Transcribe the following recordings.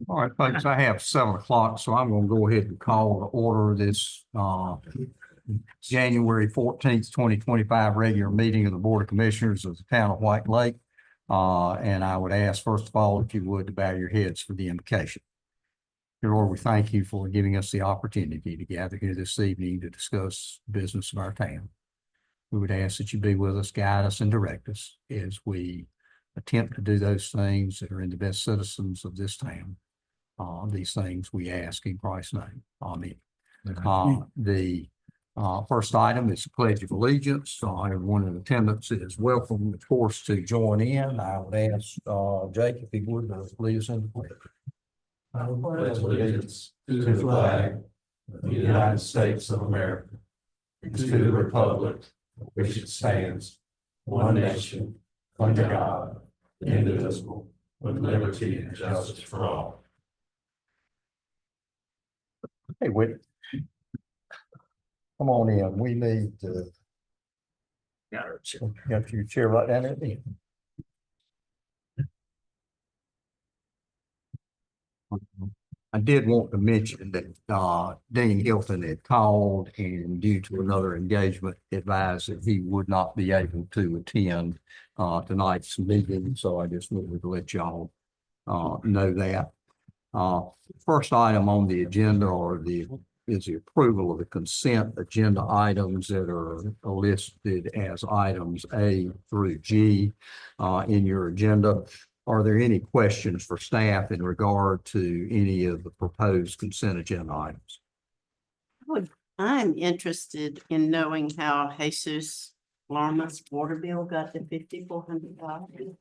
All right, folks, I have 7 o'clock, so I'm going to go ahead and call to order this January 14th, 2025 regular meeting of the Board of Commissioners of the Town of White Lake. And I would ask, first of all, if you would, to bow your heads for the invocation. Dear Lord, we thank you for giving us the opportunity to gather here this evening to discuss the business of our town. We would ask that you be with us, guide us, and direct us as we attempt to do those things that are in the best citizens of this town. These things we ask in Christ's name. Amen. The first item is the Pledge of Allegiance. Everyone in attendance is welcome, of course, to join in. I would ask Jake if he would lead us in the pledge. I pledge allegiance to the flag of the United States of America and to the republic for which it stands, one nation, under God, indivisible, with liberty and justice for all. Hey, Whitney. Come on in. We need to get your chair right down there. I did want to mention that Dean Hilton had called and due to another engagement advised that he would not be able to attend tonight's meeting. So I just wanted to let y'all know that. First item on the agenda is the approval of the consent agenda items that are listed as items A through G in your agenda. Are there any questions for staff in regard to any of the proposed consent agenda items? I'm interested in knowing how Jesus Lorma's water bill got to $5,400.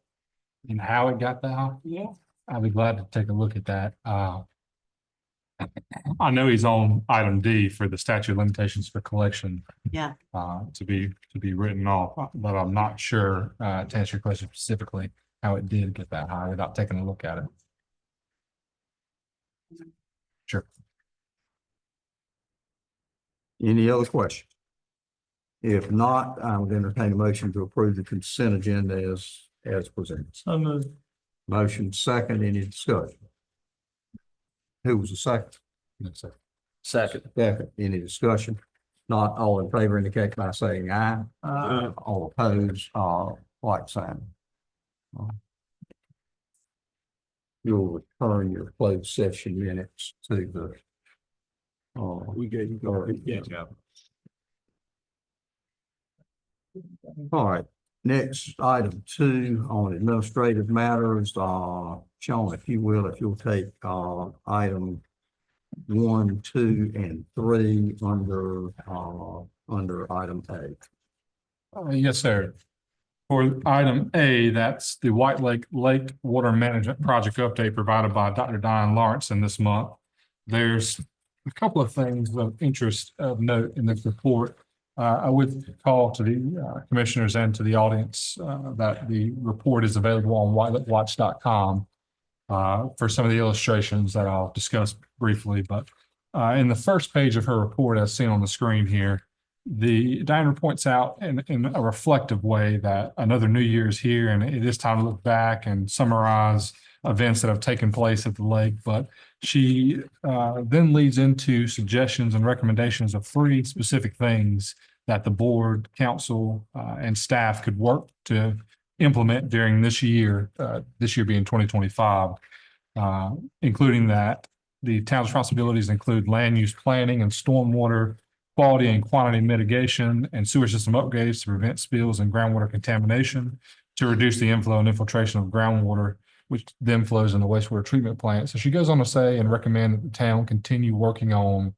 And how it got that? Yeah. I'll be glad to take a look at that. I know he's on item D for the statute of limitations for collection. Yeah. To be written off, but I'm not sure to answer your question specifically how it did get that high without taking a look at it. Sure. Any other questions? If not, I would entertain a motion to approve the consent agenda as presented. So moved. Motion second, any discussion? Who was the second? No, sir. Second, any discussion? Not all in favor indicate by saying aye. All opposed, like sign. You'll return your closed session minutes to the. We gave you. Yeah. All right. Next, item 2 on administrative matters. Sean, if you will, if you'll take item 1, 2, and 3 under item A. Yes, sir. For item A, that's the White Lake Water Management Project update provided by Dr. Diane Lawrence in this month. There's a couple of things of interest of note in this report. I would call to the commissioners and to the audience that the report is available on whitelakewatch.com for some of the illustrations that I'll discuss briefly. But in the first page of her report, as seen on the screen here, Diana points out in a reflective way that another new year is here and it is time to look back and summarize events that have taken place at the lake. But she then leads into suggestions and recommendations of 3 specific things that the board, council, and staff could work to implement during this year being 2025, including that the town's responsibilities include land use planning and stormwater quality and quantity mitigation and sewer system upgrades to prevent spills and groundwater contamination, to reduce the inflow and infiltration of groundwater, which then flows in the wastewater treatment plant. So she goes on to say and recommend that the town continue working on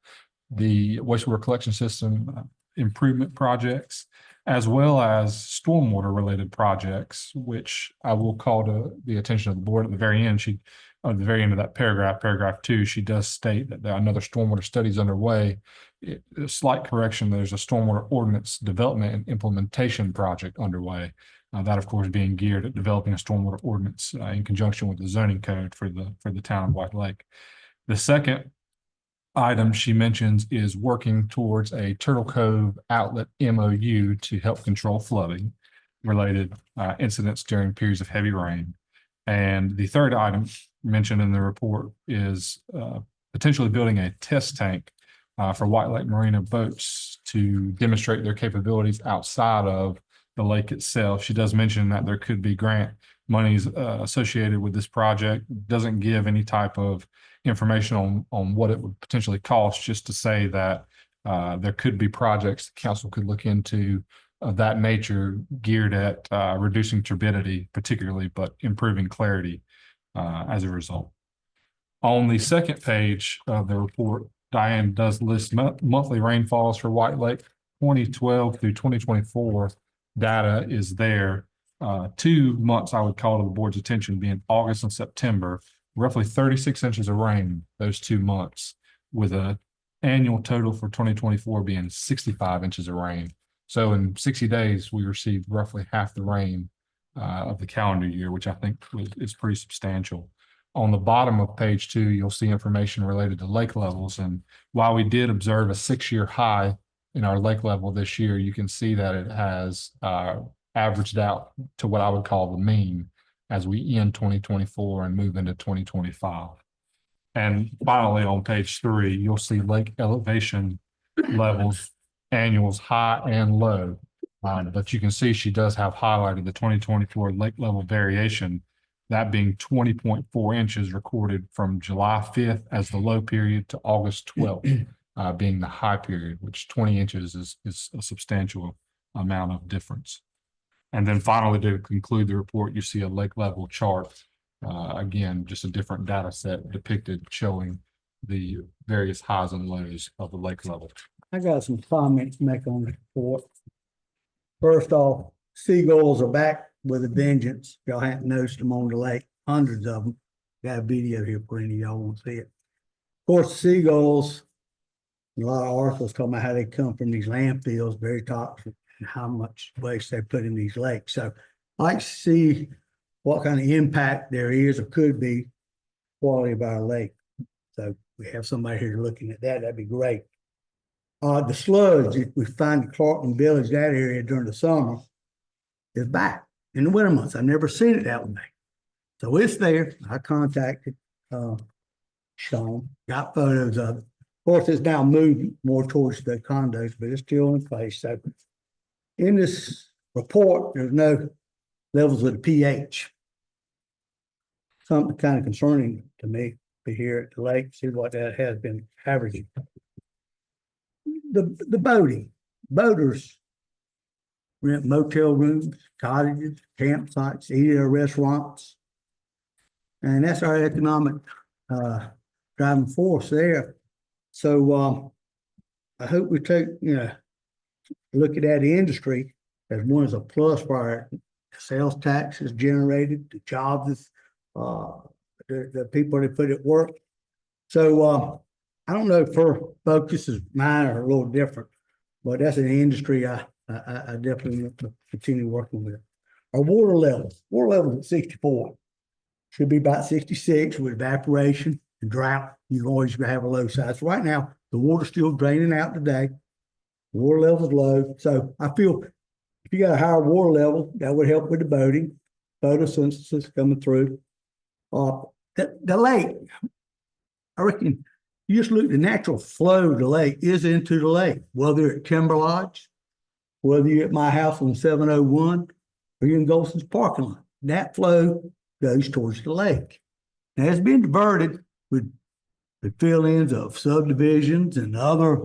the wastewater collection system improvement projects, as well as stormwater related projects, which I will call to the attention of the board at the very end. At the very end of that paragraph 2, she does state that there are another stormwater studies underway. A slight correction, there's a stormwater ordinance development and implementation project underway. That, of course, being geared at developing a stormwater ordinance in conjunction with the zoning code for the town of White Lake. The second item she mentions is working towards a Turtle Cove outlet MOU to help control flooding related incidents during periods of heavy rain. And the third item mentioned in the report is potentially building a test tank for White Lake Marina boats to demonstrate their capabilities outside of the lake itself. She does mention that there could be grant monies associated with this project. Doesn't give any type of information on what it would potentially cost, just to say that there could be projects the council could look into of that nature geared at reducing turbidity particularly, but improving clarity as a result. On the second page of the report, Diane does list monthly rainfalls for White Lake 2012 through 2024. Data is there. 2 months I would call to the board's attention being August and September, roughly 36 inches of rain those 2 months, with a annual total for 2024 being 65 inches of rain. So in 60 days, we received roughly half the rain of the calendar year, which I think is pretty substantial. On the bottom of page 2, you'll see information related to lake levels. And while we did observe a 6-year high in our lake level this year, you can see that it has averaged out to what I would call the mean as we end 2024 and move into 2025. And finally, on page 3, you'll see lake elevation levels, annuals high and low. But you can see she does have highlighted the 2024 lake level variation, that being 20.4 inches recorded from July 5th as the low period to August 12th being the high period, which 20 inches is a substantial amount of difference. And then finally, to conclude the report, you see a lake level chart. Again, just a different data set depicted showing the various highs and lows of the lake level. I got some comments to make on the report. First off, seagulls are back with a vengeance. Y'all hadn't noticed them on the lake, hundreds of them. Got a video here for any of y'all want to see it. Of course, seagulls, a lot of articles talking about how they come from these landfills, very toxic, and how much waste they put in these lakes. So I like to see what kind of impact there is or could be quality of our lake. So we have somebody here looking at that. That'd be great. The sludge, if we find the Clarkton Village, that area during the summer, is back in the winter months. I've never seen it that way. So it's there. I contacted Sean, got photos of it. Of course, it's now moving more towards the condos, but it's still in place. So in this report, there's no levels of the pH. Something kind of concerning to me to hear at the lake, see what that has been averaging. The boating, boaters rent motel rooms, cottages, campsites, eat at restaurants. And that's our economic driving force there. So I hope we take, look at that industry as one as a plus for our sales taxes generated, the jobs, the people that put at work. So I don't know if her focus is mine or a little different, but that's an industry I definitely want to continue working with. Our water levels at 64. Should be about 66 with evaporation and drought. You always have a low side. So right now, the water's still draining out today. The water level's low. So I feel if you got a higher water level, that would help with the boating, photosynthesis coming through. The lake, I reckon you just look, the natural flow of the lake is into the lake, whether at Timber Lodge, whether you're at my house on 701, or you're in Goldston's parking lot. That flow goes towards the lake. Now it's been diverted with the fill-ins of subdivisions and other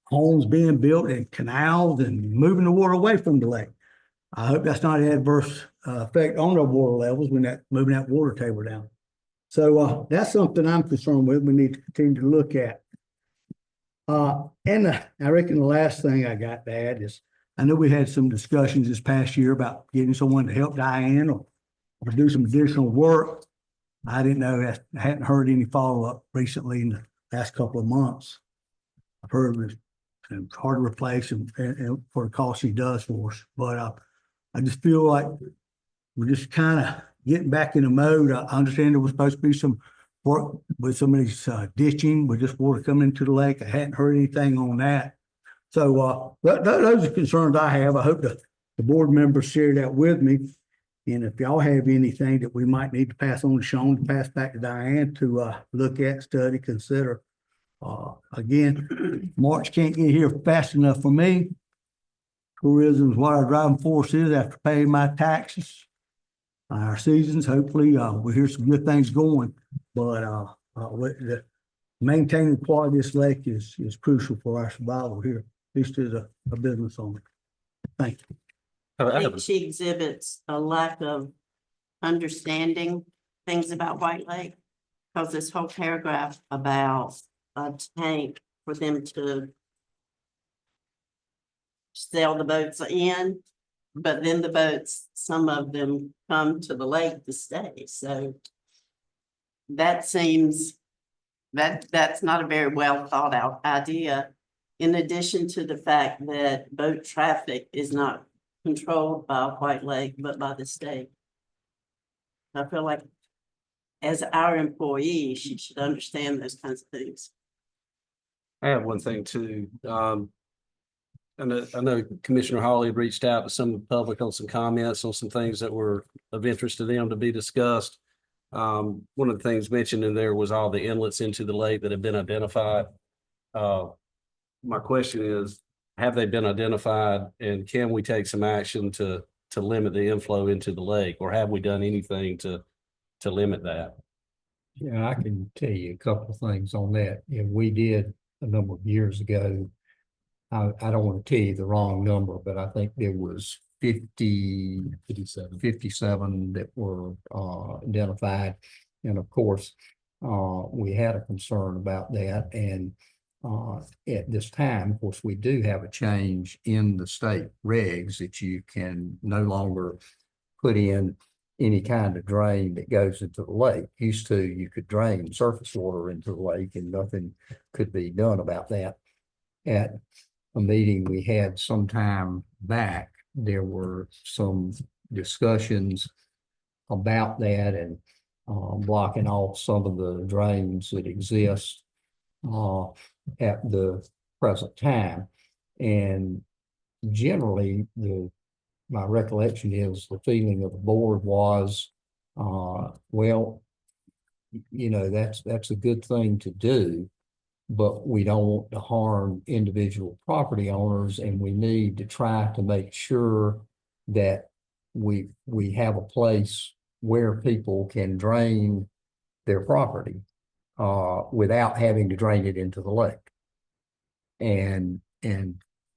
homes being built and canals and moving the water away from the lake. I hope that's not an adverse effect on the water levels when moving that water table down. So that's something I'm concerned with. We need to continue to look at. And I reckon the last thing I got to add is, I know we had some discussions this past year about getting someone to help Diane or do some additional work. I didn't know, I hadn't heard any follow-up recently in the last couple of months. I've heard it's hard to replace and for the cost she does for us. But I just feel like we're just kind of getting back in the mode. I understand there was supposed to be some work with some of these ditching with this water coming into the lake. I hadn't heard anything on that. So those are concerns I have. I hope the board members share that with me. And if y'all have anything that we might need to pass on to Sean, to pass back to Diane to look at, study, consider. Again, March can't get here fast enough for me. Tourism is what our driving force is after paying my taxes. Our seasons, hopefully, we hear some good things going, but maintaining the quality of this lake is crucial for our survival here, at least as a business owner. Thank you. I think she exhibits a lack of understanding things about White Lake. Because this whole paragraph about a tank for them to sail the boats in, but then the boats, some of them come to the lake to stay, so that seems, that's not a very well thought out idea. In addition to the fact that boat traffic is not controlled by White Lake, but by the state. I feel like as our employee, she should understand those kinds of things. I have one thing too. I know Commissioner Hawley had reached out to some of the public on some comments on some things that were of interest to them to be discussed. One of the things mentioned in there was all the inlets into the lake that have been identified. My question is, have they been identified, and can we take some action to limit the inflow into the lake, or have we done anything to limit that? Yeah, I can tell you a couple of things on that. And we did a number of years ago. I don't want to tell you the wrong number, but I think there was 57 that were identified. And of course, we had a concern about that. And at this time, of course, we do have a change in the state regs that you can no longer put in any kind of drain that goes into the lake. Used to, you could drain surface water into the lake and nothing could be done about that. At a meeting we had some time back, there were some discussions about that and blocking off some of the drains that exist at the present time. And generally, my recollection is the feeling of the board was, well, you know, that's a good thing to do, but we don't want to harm individual property owners, and we need to try to make sure that we have a place where people can drain their property without having to drain it into the lake. And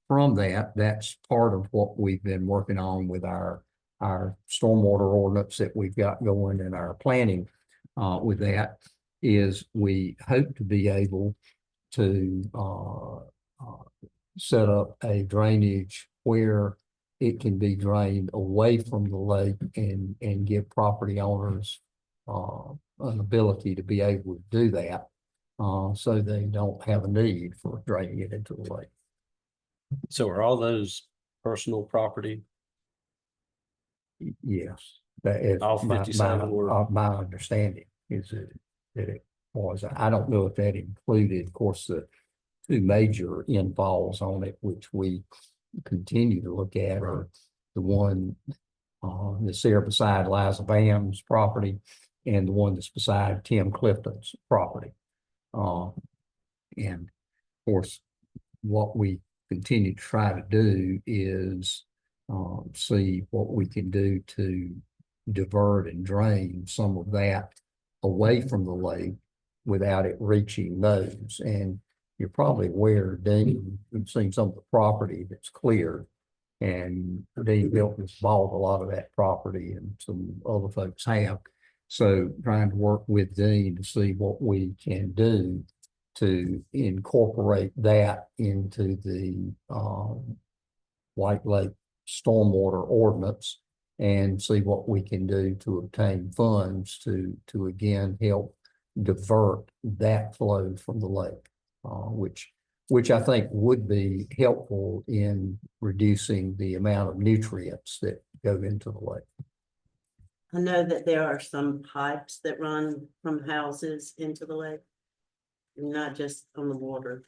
from that, that's part of what we've been working on with our stormwater ordinance that we've got going, and our planning with that is we hope to be able to set up a drainage where it can be drained away from the lake and give property owners an ability to be able to do that so they don't have a need for draining it into the lake. So are all those personal property? Yes, that is All 57 were? my understanding is that it was. I don't know if that included, of course, the two major infalls on it, which we continue to look at, are the one that's there beside Liza Bam's property and the one that's beside Tim Clifton's property. And of course, what we continue to try to do is see what we can do to divert and drain some of that away from the lake without it reaching those. And you're probably aware, Dean, you've seen some of the property that's cleared, and Dean Bilton has bought a lot of that property, and some other folks have. So trying to work with Dean to see what we can do to incorporate that into the White Lake Stormwater Ordinance and see what we can do to obtain funds to again help divert that flow from the lake, which I think would be helpful in reducing the amount of nutrients that go into the lake. I know that there are some pipes that run from houses into the lake, not just on the water.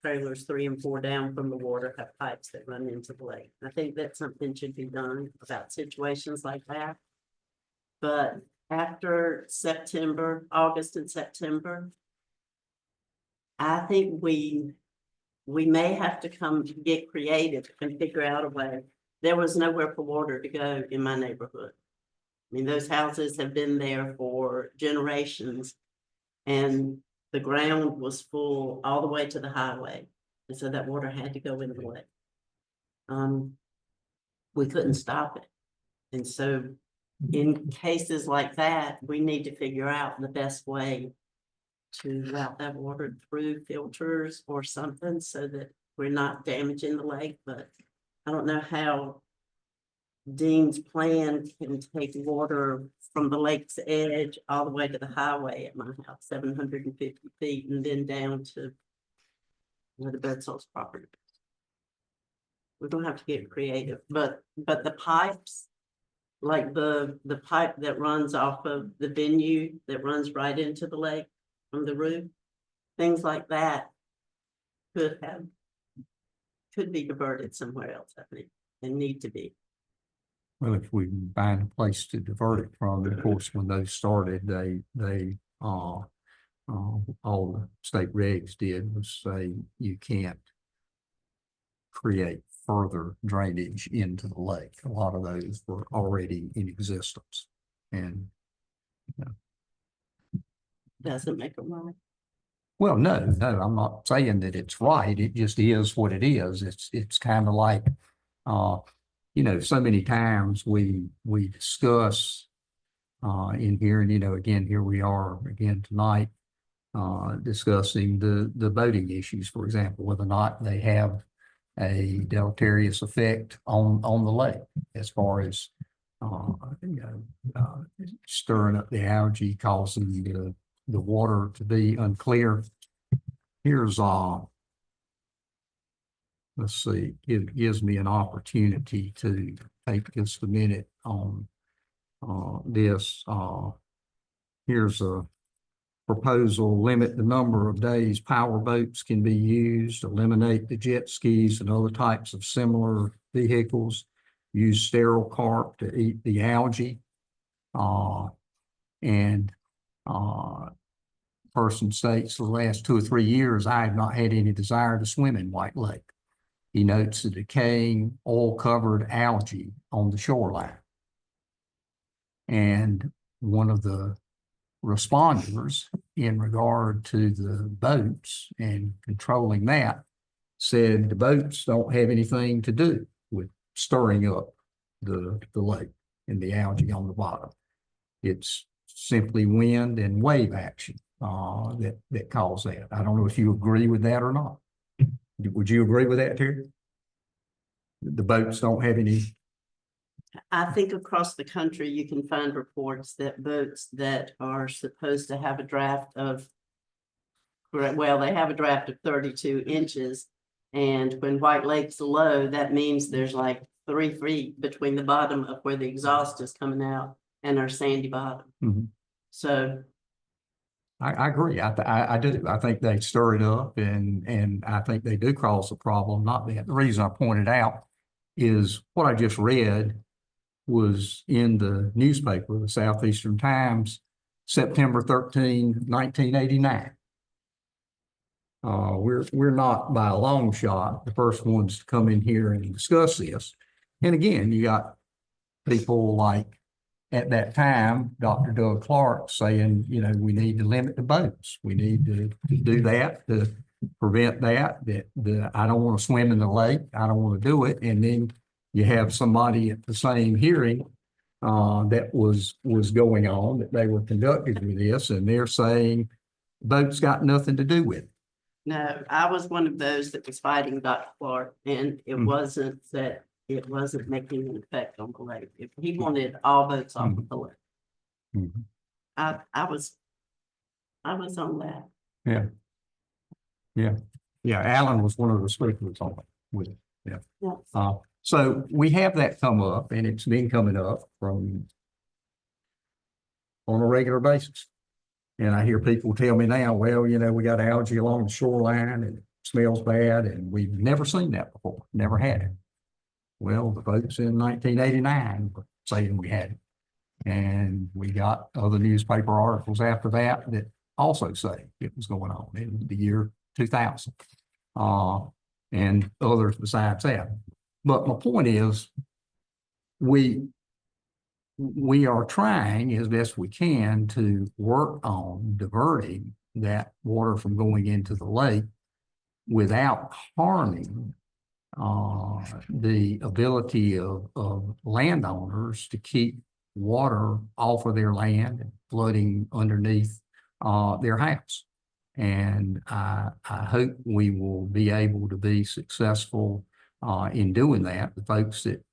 trailers 3 and 4 down from the water have pipes that run into the lake. I think that something should be done about situations like that. But after September, August and September, I think we may have to come get creative and figure out a way. There was nowhere for water to go in my neighborhood. I mean, those houses have been there for generations, and the ground was full all the way to the highway. And so that water had to go in the lake. We couldn't stop it. And so in cases like that, we need to figure out the best way to route that water through filters or something so that we're not damaging the lake. But I don't know how Dean's plan can take water from the lake's edge all the way to the highway at my house, 750 feet, and then down to where the Bedsall's property is. We're gonna have to get creative, but the pipes, like the pipe that runs off of the venue that runs right into the lake from the roof, things like that could be diverted somewhere else, I think, and need to be. Well, if we can find a place to divert it from, of course, when those started, they all the state regs did was say you can't create further drainage into the lake. A lot of those were already in existence, and Doesn't make them right. well, no, I'm not saying that it's right. It just is what it is. It's kind of like, you know, so many times we discuss in here, and, you know, again, here we are again tonight discussing the boating issues, for example, whether or not they have a deleterious effect on the lake as far as, you know, stirring up the algae, causing the water to be unclear. Here's let's see, it gives me an opportunity to take just a minute on this. Here's a proposal: limit the number of days power boats can be used, eliminate the jet skis and other types of similar vehicles, use sterile carp to eat the algae. And person states the last 2 or 3 years, I have not had any desire to swim in White Lake. He notes the decaying oil-covered algae on the shoreline. And one of the responders in regard to the boats and controlling that said the boats don't have anything to do with stirring up the lake and the algae on the bottom. It's simply wind and wave action that cause that. I don't know if you agree with that or not. Would you agree with that, Terry? The boats don't have any. I think across the country, you can find reports that boats that are supposed to have a draft of, well, they have a draft of 32 inches. And when White Lake's low, that means there's like 3 feet between the bottom of where the exhaust is coming out and our sandy bottom. Mm-hmm. So I agree. I do. I think they stir it up, and I think they do cause a problem. Not that. The reason I pointed out is what I just read was in the newspaper, the Southeastern Times, September 13, 1989. We're not by a long shot the first ones to come in here and discuss this. And again, you got people like, at that time, Dr. Doug Clark saying, you know, we need to limit the boats. We need to do that to prevent that I don't want to swim in the lake. I don't want to do it. And then you have somebody at the same hearing that was going on, that they were conducted with this, and they're saying boats got nothing to do with it. no, I was one of those that was fighting Dr. Clark, and it wasn't that it wasn't making an effect on the lake. If he wanted all boats off of the lake. I was on that. Yeah. Alan was one of the speakers on it with it. Yeah. Yeah. So we have that come up, and it's been coming up on a regular basis. And I hear people tell me now, well, you know, we got algae along the shoreline and smells bad, and we've never seen that before, never had it. Well, the folks in 1989 were saying we had it. And we got other newspaper articles after that that also say it was going on in the year 2000. And others besides that. But my point is, we are trying as best we can to work on diverting that water from going into the lake without harming the ability of landowners to keep water off of their land and flooding underneath their house. And I hope we will be able to be successful in doing that. The folks that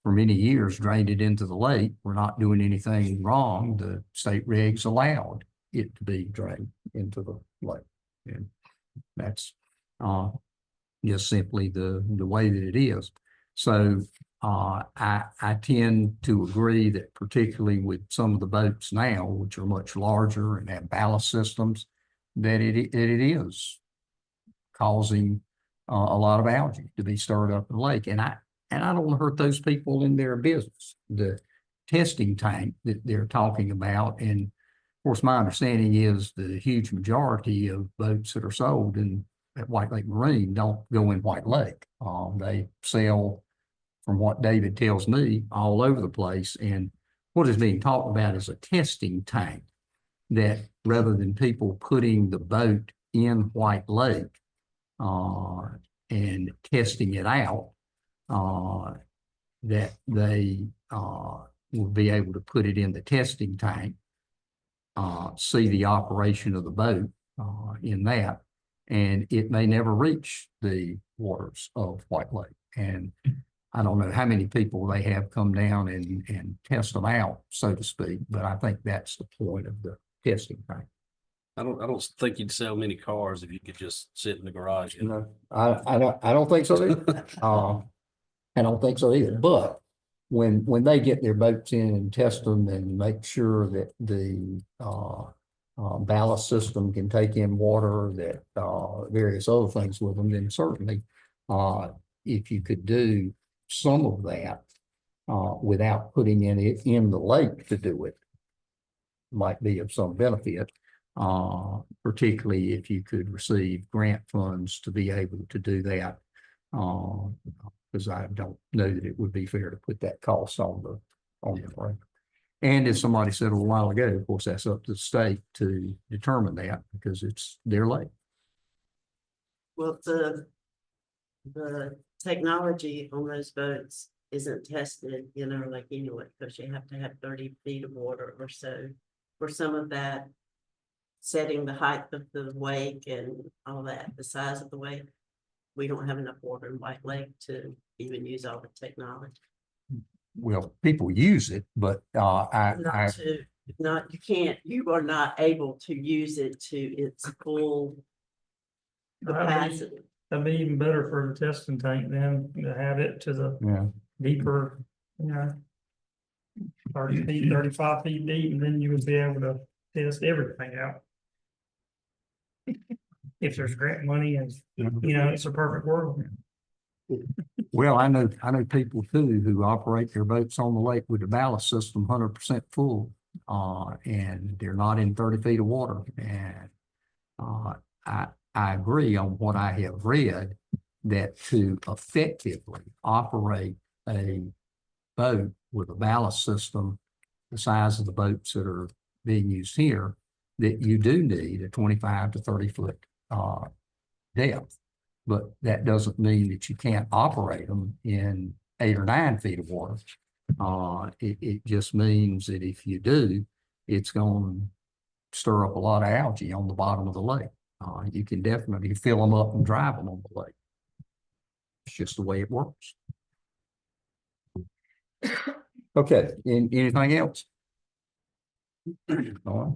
for many years drained it into the lake were not doing anything wrong. The state regs allowed it to be drained into the lake. And that's just simply the way that it is. So I tend to agree that particularly with some of the boats now, which are much larger and have ballast systems, that it is causing a lot of algae to be stirred up in the lake. And I don't want to hurt those people in their business. The testing tank that they're talking about, and of course, my understanding is the huge majority of boats that are sold at White Lake Marine don't go in White Lake. They sell, from what David tells me, all over the place. And what is being talked about is a testing tank that rather than people putting the boat in White Lake and testing it out, that they will be able to put it in the testing tank, see the operation of the boat in that, and it may never reach the waters of White Lake. And I don't know how many people they have come down and test them out, so to speak, but I think that's the point of the testing tank. I don't think you'd sell many cars if you could just sit in the garage. You know, I don't think so either. I don't think so either. But when they get their boats in and test them and make sure that the ballast system can take in water, that various other things with them, then certainly if you could do some of that without putting it in the lake to do it, might be of some benefit. Particularly if you could receive grant funds to be able to do that. Because I don't know that it would be fair to put that cost on the rate. And as somebody said a while ago, of course, that's up to the state to determine that because it's their lake. Well, the technology on those boats isn't tested, like anyway, because you have to have 30 feet of water or so for some of that, setting the height of the wake and all that, the size of the wake. We don't have enough water in White Lake to even use all the technology. Well, people use it, but You are not able to use it to its full capacity. That'd be even better for the testing tank then, to have it to the deeper, 30 feet, 35 feet deep, and then you would be able to test everything out. If there's grant money and, it's a perfect world. Well, I know people too who operate their boats on the lake with the ballast system 100% full, and they're not in 30 feet of water. And I agree on what I have read, that to effectively operate a boat with a ballast system the size of the boats that are being used here, that you do need a 25 to 30 foot depth. But that doesn't mean that you can't operate them in 8 or 9 feet of water. It just means that if you do, it's going to stir up a lot of algae on the bottom of the lake. You can definitely fill them up and drive them on the lake. It's just the way it works. Okay, anything else? All right.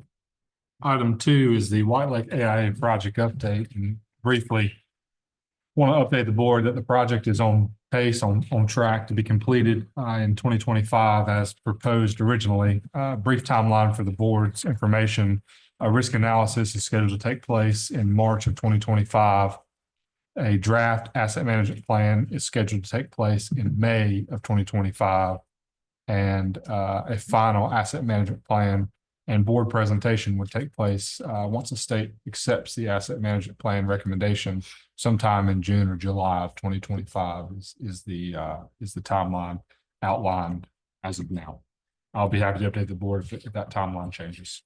Item 2 is the White Lake AIA project update, and briefly want to update the board that the project is on pace, on track to be completed in 2025 as proposed originally. Brief timeline for the board's information. A risk analysis is scheduled to take place in March of 2025. A draft asset management plan is scheduled to take place in May of 2025. And a final asset management plan and board presentation would take place once the state accepts the asset management plan recommendation sometime in June or July of 2025 is the timeline outlined as of now. I'll be happy to update the board if that timeline changes.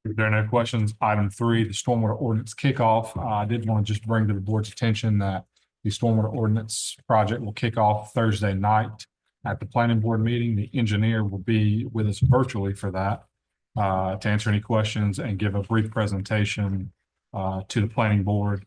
If there are no questions, item 3, the stormwater ordinance kickoff. I did want to just bring to the board's attention that the stormwater ordinance project will kick off Thursday night at the planning board meeting. The engineer will be with us virtually for that to answer any questions and give a brief presentation to the planning board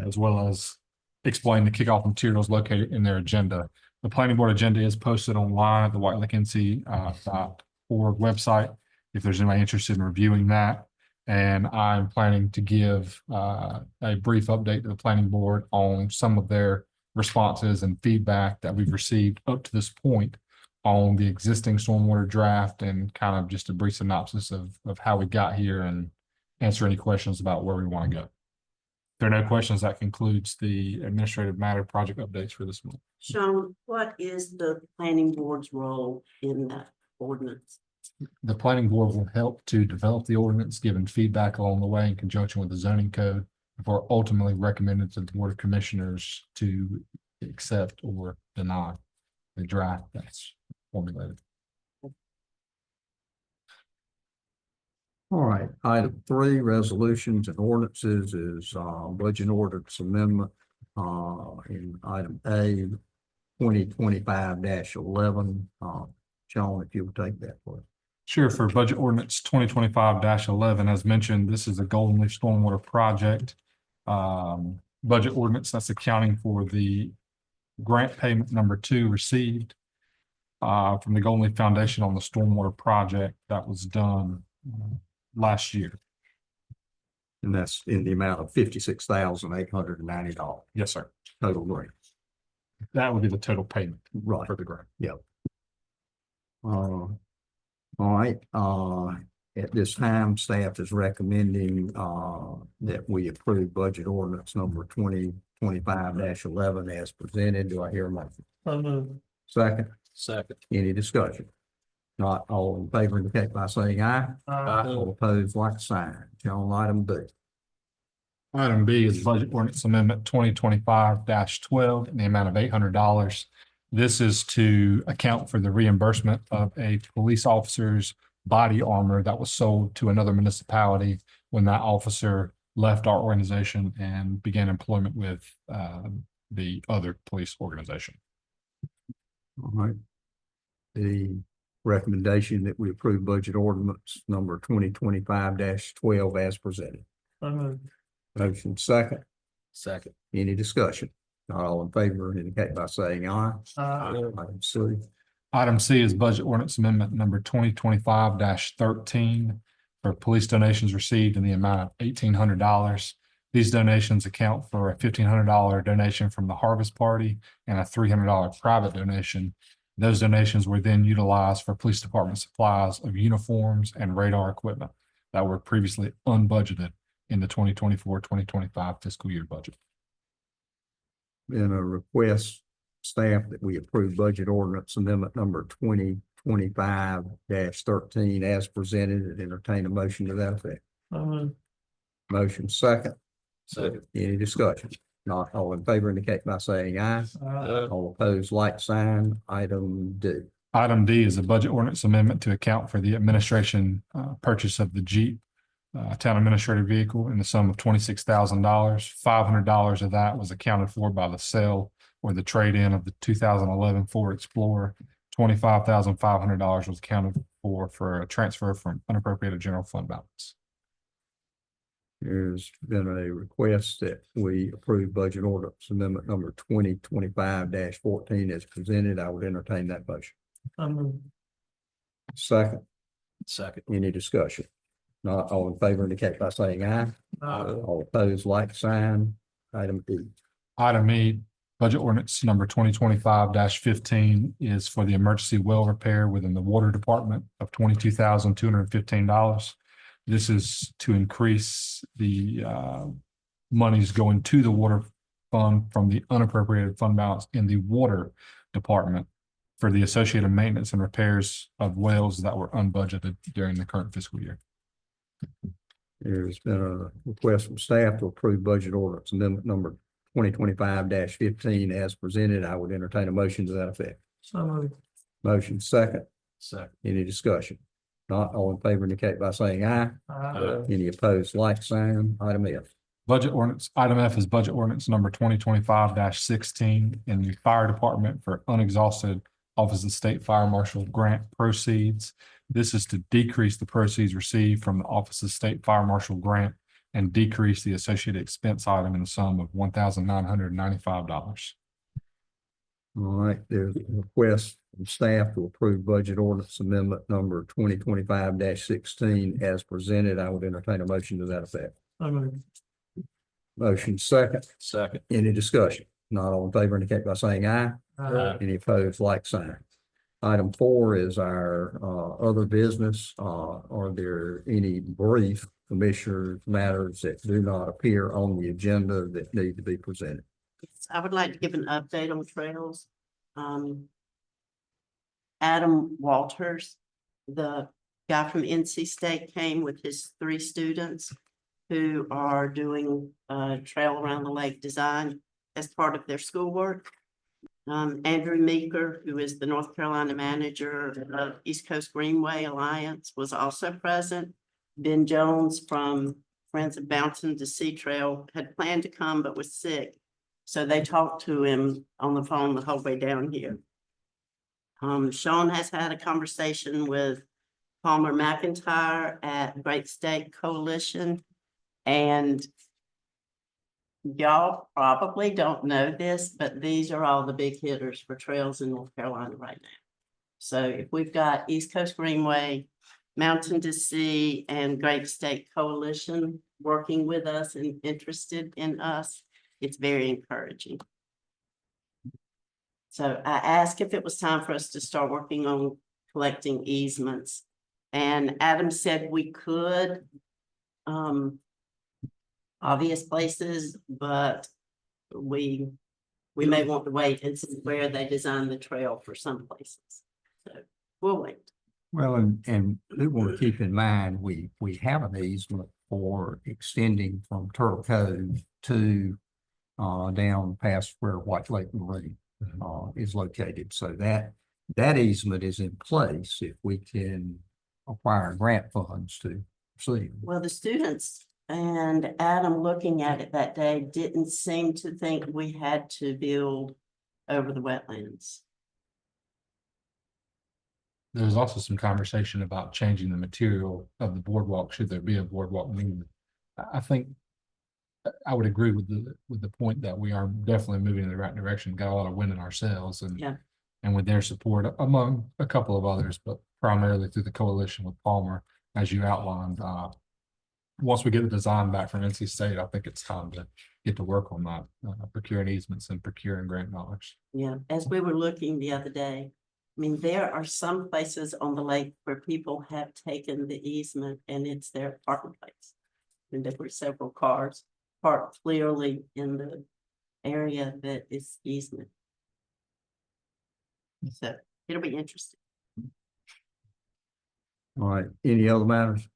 as well as explain the kickoff materials located in their agenda. The planning board agenda is posted online at the whitelakenc.org website if there's anybody interested in reviewing that. And I'm planning to give a brief update to the planning board on some of their responses and feedback that we've received up to this point on the existing stormwater draft, and kind of just a brief synopsis of how we got here and answer any questions about where we want to go. If there are no questions, that concludes the administrative matter project updates for this month. Sean, what is the planning board's role in that ordinance? The planning board will help to develop the ordinance, giving feedback along the way in conjunction with the zoning code, before ultimately recommended to the Board of Commissioners to accept or deny the draft that's formulated. All right, item 3, resolutions and ordinances is budget ordinance amendment in item A, 2025-11. Sean, if you'll take that, please. Sure. For budget ordinance 2025-11, as mentioned, this is a Golden Leaf Stormwater project. Budget ordinance that's accounting for the grant payment number 2 received from the Golden Leaf Foundation on the stormwater project that was done last year. And that's in the amount of $56,890 Yes, sir. total grant. That would be the total payment Right. for the grant. All right, at this time, staff is recommending that we approve budget ordinance number 2025-11 as presented. Do I hear a motion? So moved. Second, Second. any discussion? Not all in favor indicate by saying aye. All opposed, like sign. On item B. Item B is budget ordinance amendment 2025-12 in the amount of $800. This is to account for the reimbursement of a police officer's body armor that was sold to another municipality when that officer left our organization and began employment with the other police organization. All right. The recommendation that we approve budget ordinance number 2025-12 as presented. So moved. Motion second, Second. any discussion? Not all in favor indicate by saying aye. Item C. Item C is budget ordinance amendment number 2025-13 for police donations received in the amount of $1,800. These donations account for a $1,500 donation from the Harvest Party and a $300 private donation. Those donations were then utilized for police department supplies of uniforms and radar equipment that were previously unbudgeted in the 2024-2025 fiscal year budget. Been a request, staff, that we approve budget ordinance amendment number 2025-13 as presented, and entertain a motion to that effect. So moved. Motion second, Second. any discussion? Not all in favor indicate by saying aye. Aye. All opposed, like sign. Item D. Item D is a budget ordinance amendment to account for the administration purchase of the Jeep town administrator vehicle in the sum of $26,000. $500 of that was accounted for by the sale or the trade-in of the 2011 Ford Explorer. $25,500 was accounted for a transfer from unappropriated general fund balance. There's been a request that we approve budget ordinance amendment number 2025-14 as presented. I would entertain that motion. So moved. Second, Second. any discussion? Not all in favor indicate by saying aye. All opposed, like sign. Item E. Item E, budget ordinance number 2025-15 is for the emergency well repair within the water department of $22,215. This is to increase the monies going to the water fund from the unappropriated fund balance in the water department for the associated maintenance and repairs of wells that were unbudgeted during the current fiscal year. There's been a request from staff to approve budget ordinance amendment number 2025-15 as presented. I would entertain a motion to that effect. So moved. Motion second. Second. Any discussion? Not all in favor indicate by saying aye. Any opposed, like sign. Item F. Budget ordinance, item F is budget ordinance number 2025-16 in the fire department for unexhausted Office of State Fire Marshal grant proceeds. This is to decrease the proceeds received from the Office of State Fire Marshal grant and decrease the associated expense item in the sum of $1,995. All right, there's a request from staff to approve budget ordinance amendment number 2025-16 as presented. I would entertain a motion to that effect. So moved. Motion second. Second. Any discussion? Not all in favor indicate by saying aye. Aye. Any opposed, like sign. Item 4 is our other business. Are there any brief commissioner matters that do not appear on the agenda that need to be presented? I would like to give an update on trails. Adam Walters, the guy from NC State, came with his 3 students who are doing a trail around the lake design as part of their schoolwork. Andrew Meeker, who is the North Carolina manager of East Coast Greenway Alliance, was also present. Ben Jones from Friends of Mountain to Sea Trail had planned to come but was sick. So they talked to him on the phone the whole way down here. Sean has had a conversation with Palmer McIntyre at Great State Coalition. And y'all probably don't know this, but these are all the big hitters for trails in North Carolina right now. So if we've got East Coast Greenway, Mountain to Sea, and Great State Coalition working with us and interested in us, it's very encouraging. So I asked if it was time for us to start working on collecting easements. And Adam said we could, obvious places, but we may want to wait and see where they design the trail for some places. So we'll wait. Well, and we want to keep in mind, we have an easement for extending from Turtle Cove to down past where White Lake Marine is located. So that easement is in place if we can acquire grant funds to proceed. Well, the students and Adam looking at it that day didn't seem to think we had to build over the wetlands. There was also some conversation about changing the material of the boardwalk, should there be a boardwalk needed. I think I would agree with the point that we are definitely moving in the right direction, got a lot of wind in our sails and with their support among a couple of others, but primarily through the coalition with Palmer, as you outlined. Once we get the design back from NC State, I think it's time to get to work on that, procuring easements and procuring grant dollars. Yeah, as we were looking the other day, I mean, there are some places on the lake where people have taken the easement and it's their parking place. And there were several cars parked clearly in the area that is easement. So it'll be interesting. All right, any other matters?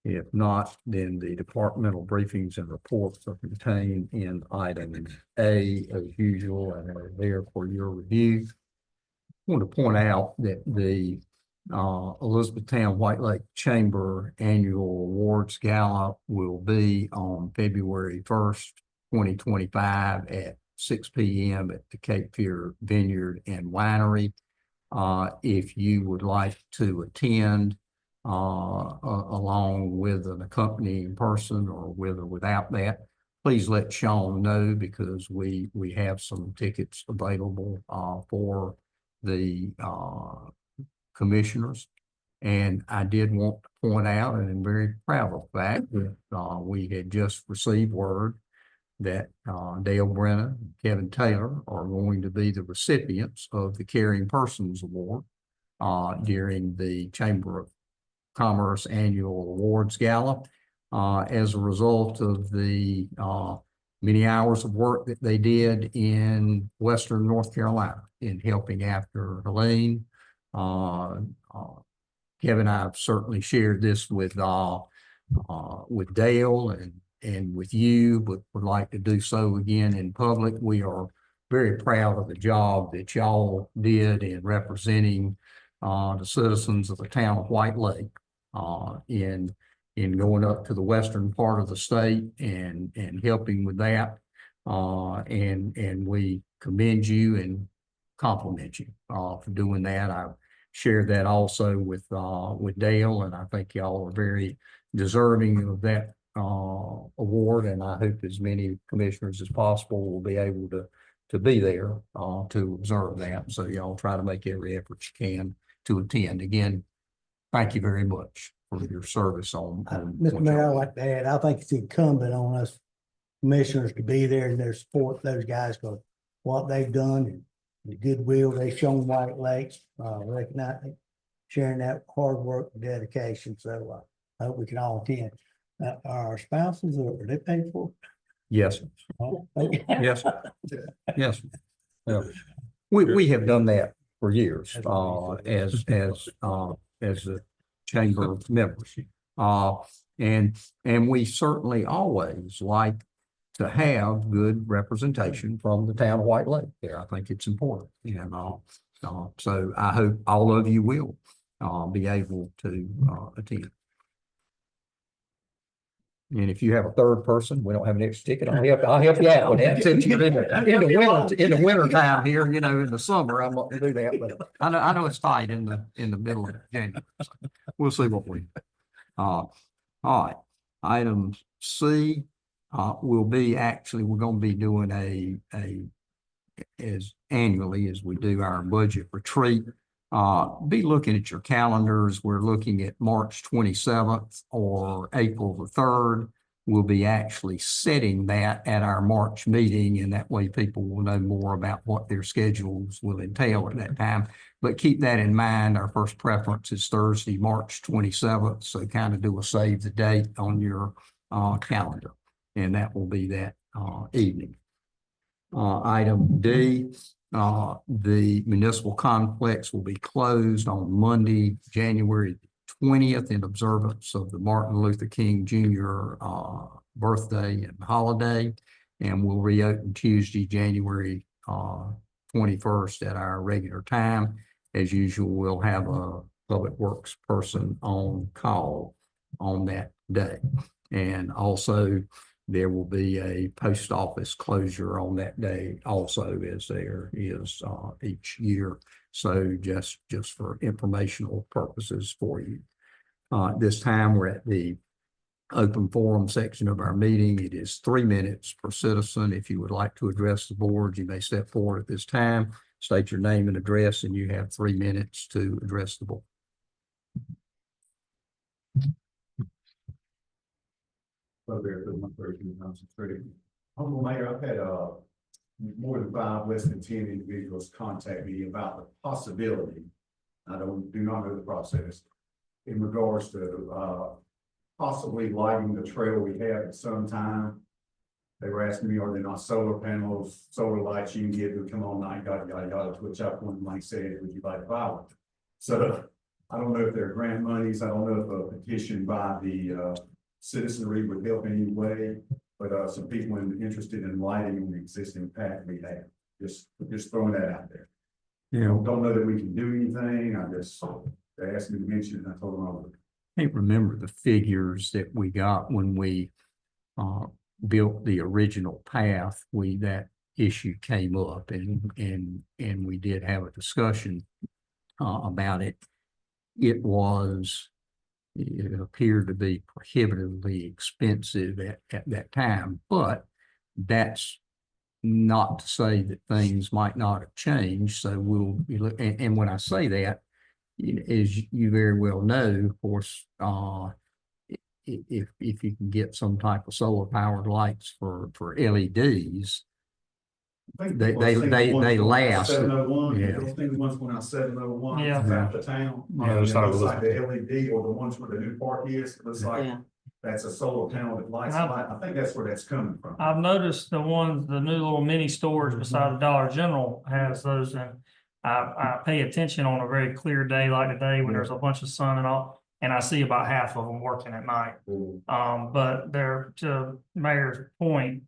If not, then the departmental briefings and reports are contained in item A as usual and are there for your review. I want to point out that the Elizabethtown White Lake Chamber Annual Awards Gala will be on February 1st, 2025 at 6 p.m. at the Cape Fear Vineyard and Winery. If you would like to attend along with an accompanying person or with or without that, please let Sean know because we have some tickets available for the commissioners. And I did want to point out, and I'm very proud of the fact that we had just received word that Dale Brennan and Kevin Taylor are going to be the recipients of the Caring Persons Award during the Chamber of Commerce Annual Awards Gala. as a result of the, many hours of work that they did in Western North Carolina in helping after Helene. Kevin, I've certainly shared this with Dale and with you, but would like to do so again in public. We are very proud of the job that y'all did in representing the citizens of the town of White Lake in going up to the western part of the state and helping with that. And we commend you and compliment you for doing that. I've shared that also with Dale, and I think y'all are very deserving of that award. And I hope as many commissioners as possible will be able to be there to observe that. So y'all try to make every effort you can to attend. Again, thank you very much for your service on. Mr. Mayor, I'd like to add, I think it's incumbent on us commissioners to be there and their support those guys for what they've done and the goodwill they've shown White Lakes, recognizing, sharing that hard work and dedication. So I hope we can all attend. Our spouses, are they paid for? Yes, Okay. yes, yes. Yeah. We have done that for years, as the chamber members. And we certainly always like to have good representation from the town of White Lake there. I think it's important. And so I hope all of you will be able to attend. And if you have a third person, we don't have an extra ticket, I'll help you out with that. Since you're in the winter time here, you know, in the summer, I'm not gonna do that, but I know it's tight in the middle of January. So we'll see what we, all right. Item C, will be we're gonna be doing as annually as we do our budget retreat. Be looking at your calendars. We're looking at March 27th or April the 3rd. We'll be actually setting that at our March meeting, and that way people will know more about what their schedules will entail at that time. But keep that in mind. Our first preference is Thursday, March 27th. So kind of do a save the date on your calendar, and that will be that evening. Item D. The municipal complex will be closed on Monday, January 20th in observance of the Martin Luther King Jr. Birthday and holiday, and will reopen Tuesday, January 21st at our regular time. As usual, we'll have a public works person on call on that day. And also there will be a post office closure on that day also, as there is each year. So just for informational purposes for you. This time we're at the open forum section of our meeting. It is 3 minutes per citizen. If you would like to address the board, you may step forward at this time, state your name and address, and you have 3 minutes to address the board. Humble Mayor, I've had more than 5 less than 10 individuals contact me about the possibility, I do not know the process, in regards to possibly lighting the trail we have at some time. They were asking me, are there not solar panels, solar lights you can get to come on night, yada, yada, yada, to which I point blank said, would you like to buy one? So I don't know if there are grant monies. I don't know if a petition by the citizenry would help in any way, but some people interested in lighting on the existing path we have. Just throwing that out there. Yeah. Don't know that we can do anything. They asked me to mention it, and I told them I would. I can't remember the figures that we got when we built the original path. That issue came up, and we did have a discussion about it. It appeared to be prohibitively expensive at that time, but that's not to say that things might not have changed. So we'll be looking, and when I say that, as you very well know, of course, if you can get some type of solar powered lights for LEDs, they last. 701, Yeah. those things ones went out 701, Yeah. out the town. Yeah, It there's not a looks little- like the LED or the ones where the new park is, it looks like Yeah. that's a solar panel that lights, I think that's where that's coming from. I've noticed the ones, the new little mini stores beside the Dollar General has those, and I pay attention on a very clear day like today when there's a bunch of sun and all, and I see about half of them working at night. But they're, to Mayor's point,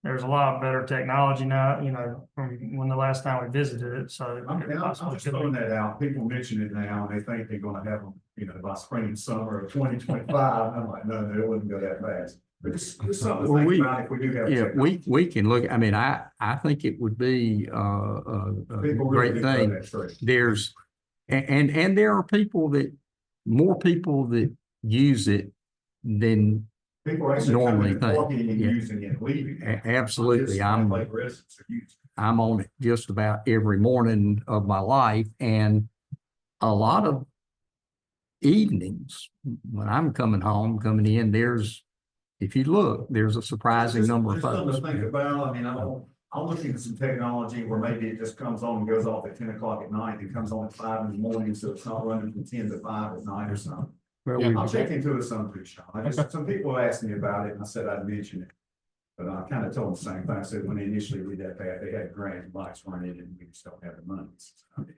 there's a lot better technology now, you know, from when the last time we visited it, so. I'm just throwing that out. People mention it now and they think they're gonna have them, you know, by spring and summer of 2025. I'm like, no, it wouldn't go that fast. But it's something to Well, think about if we do have. Yeah, technology. we can look, I mean, I think it would be a People really great do know thing. that trade. There's, and there are people that, more people that use it than People are actually normally coming and think, walking and yeah. using it, and leaving. Absolutely. I'm on it just about every morning of my life, and a lot of evenings when I'm coming home, coming in, if you look, there's a surprising number of Just something folks. to think about. I mean, I'm looking at some technology where maybe it just comes on and goes off at 10 o'clock at night and comes on at 5 in the morning, so it's not running from 10 to 5 at night or something. Well, Yeah. I'll check into it some too, Sean. Some people asked me about it and I said I'd mention it. But I kind of told them the same thing. I said, when they initially did that, they had grant lights running and we just don't have the money.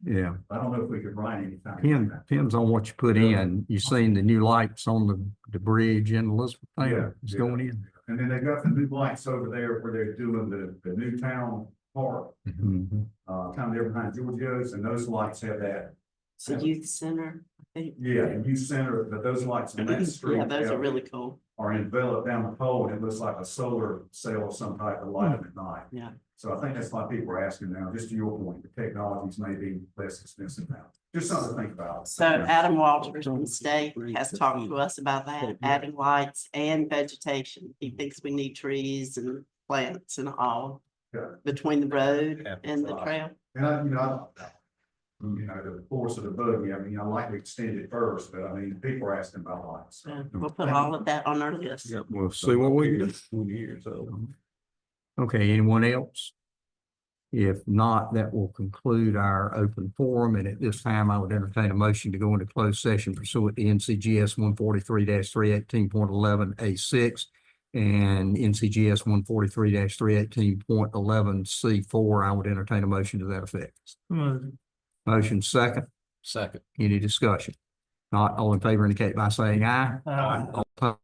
Yeah. I don't know if we could write anything. Depends on what you put in. You've seen the new lights on the bridge in Elizabeth Yeah, Town. It's yeah. going in. And then they got the new lights over there where they're doing the new town park, Mhm. kind of there behind Giorgio's, and those lights have that. It's a youth center, I think. Yeah, and youth center, but those lights on that street. Yeah, those are really cool. Are enveloped down the pole, and it looks like a solar cell of some type of light at night. Yeah. So I think that's why people are asking now, just to your point, the technologies may be less expensive now. Just something to think about. So Adam Walters from the state has talked to us about that, adding lights and vegetation. He thinks we need trees and plants and all Yeah. between the road and the trail. And the force of the buggy, I mean, I like to extend it first, but I mean, people are asking about lights. Yeah, we'll put all of that on our list. Yep, we'll see what we do. Okay, anyone else? If not, that will conclude our open forum, and at this time, I would entertain a motion to go into closed session pursuant to NCGS 143-318.11A6 and NCGS 143-318.11C4. I would entertain a motion to that effect. Motion second. Second. Any discussion? Not all in favor indicate by saying aye. All opposed,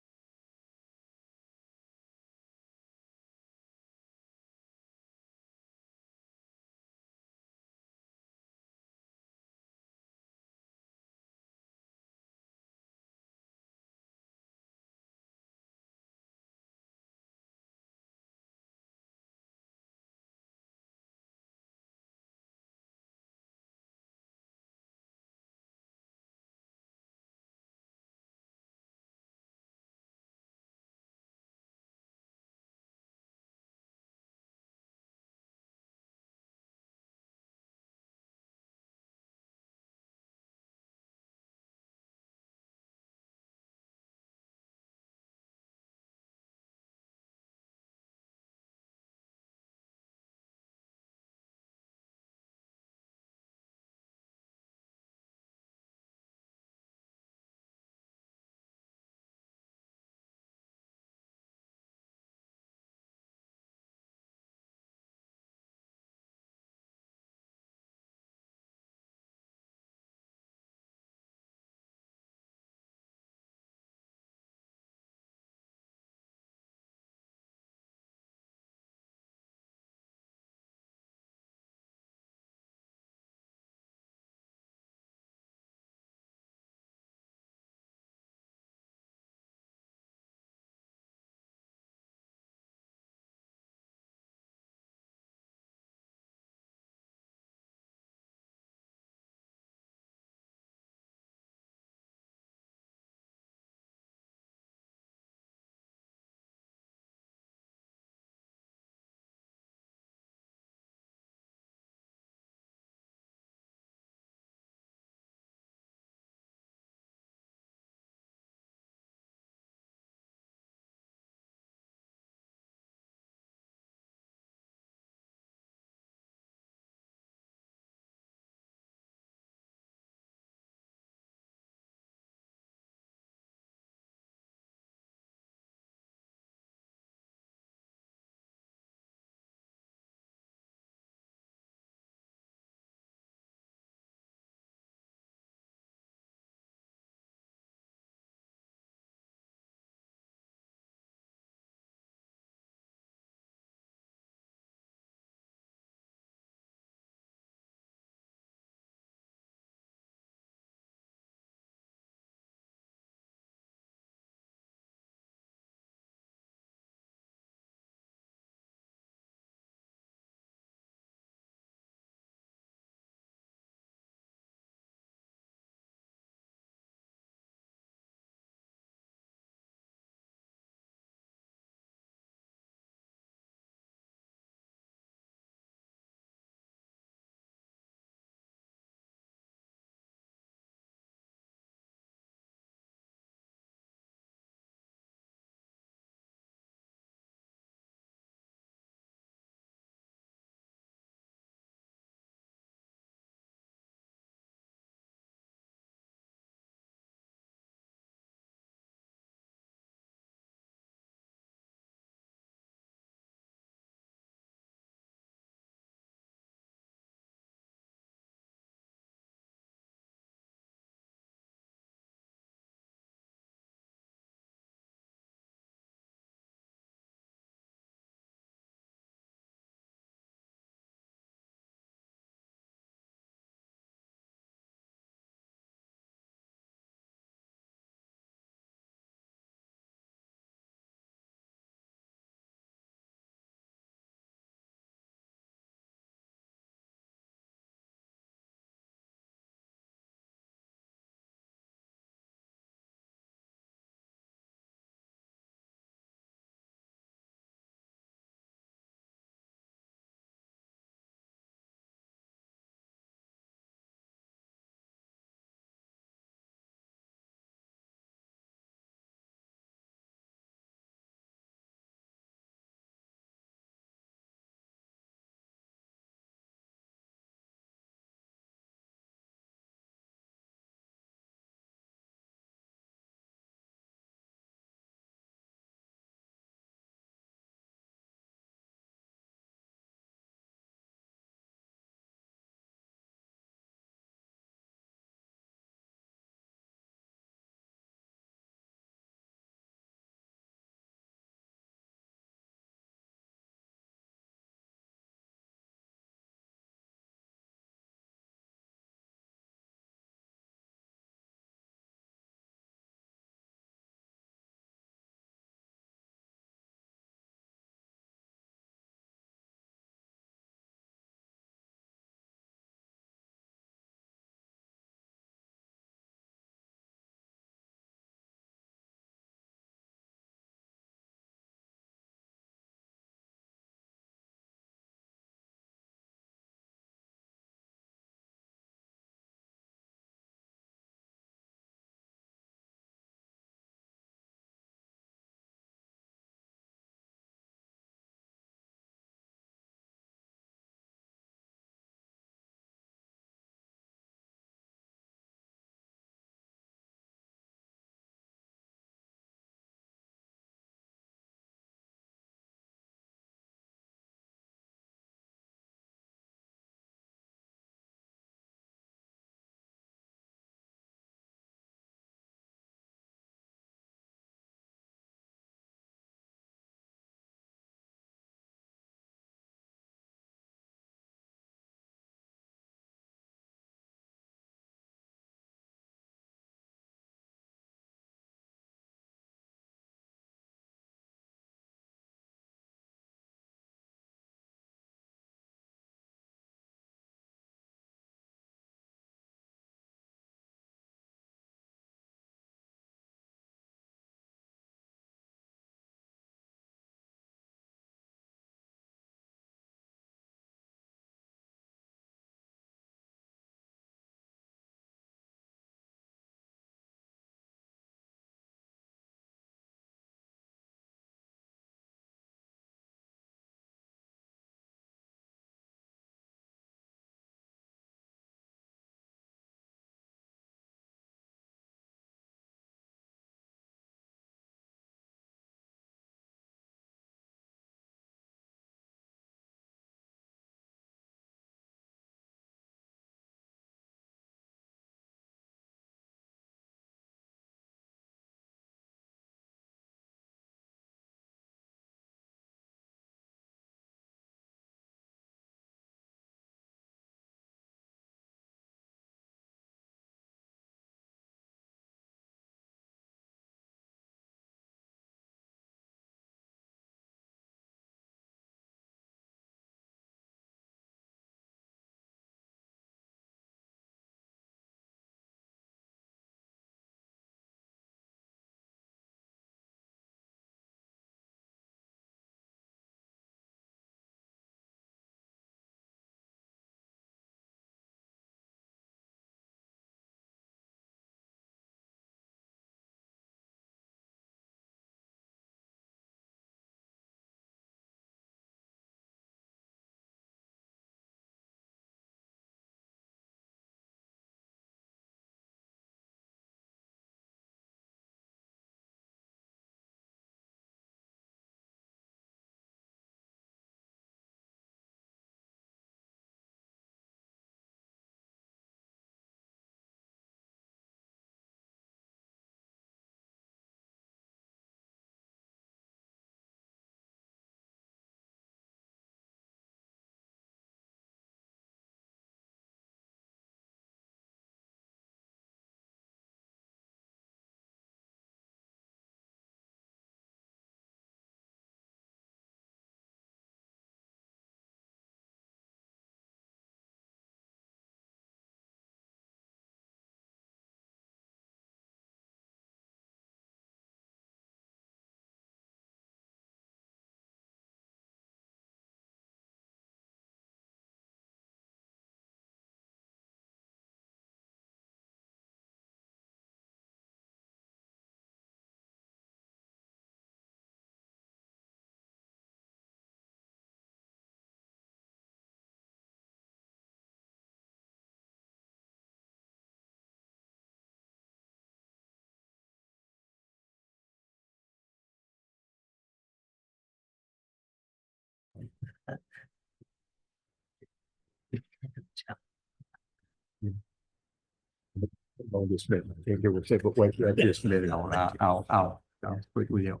on this minute. Can't give a second, wait, just a minute on, I'll speak with you.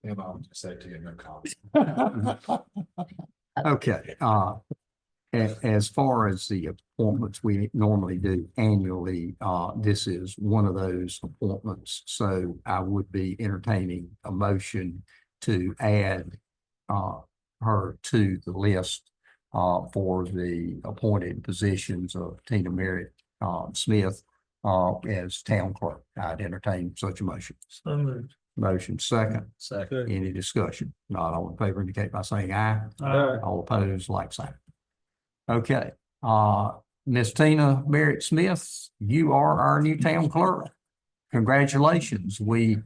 And I'll just say to you, no comment. Okay, as far as the appointments we normally do annually, this is one of those appointments. So I would be entertaining a motion to add her to the list for the appointed positions of Tina Merritt Smith as town clerk. I'd entertain such a motion. So moved. Motion second. Second. Any discussion? Not all in favor indicate by saying aye. Aye. All opposed, like sign. Okay, Miss Tina Merritt Smith, you are our new town clerk. Congratulations. We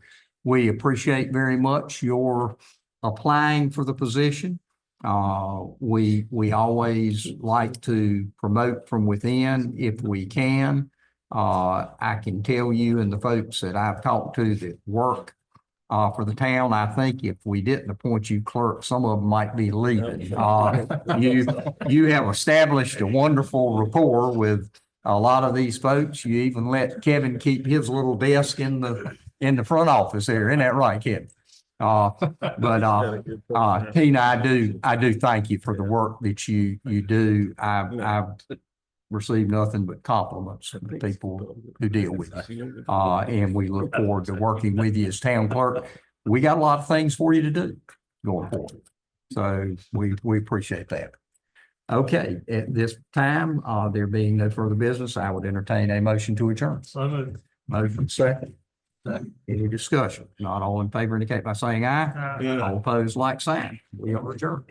appreciate very much your applying for the position. We always like to promote from within if we can. I can tell you and the folks that I've talked to that work for the town, I think if we didn't appoint you clerk, some of them might be leaving. You have established a wonderful rapport with a lot of these folks. You even let Kevin keep his little desk in the front office there. Isn't that right, Kevin? Tina, I do thank you for the work that you do. I've received nothing but compliments from the people who deal with you. And we look forward to working with you as town clerk. We got a lot of things for you to do going forward. So we appreciate that. Okay, at this time, there being no further business, I would entertain a motion to adjourn. So moved. Motion second. Any discussion? Not all in favor indicate by saying aye. Aye. All opposed, like sign. We are adjourned.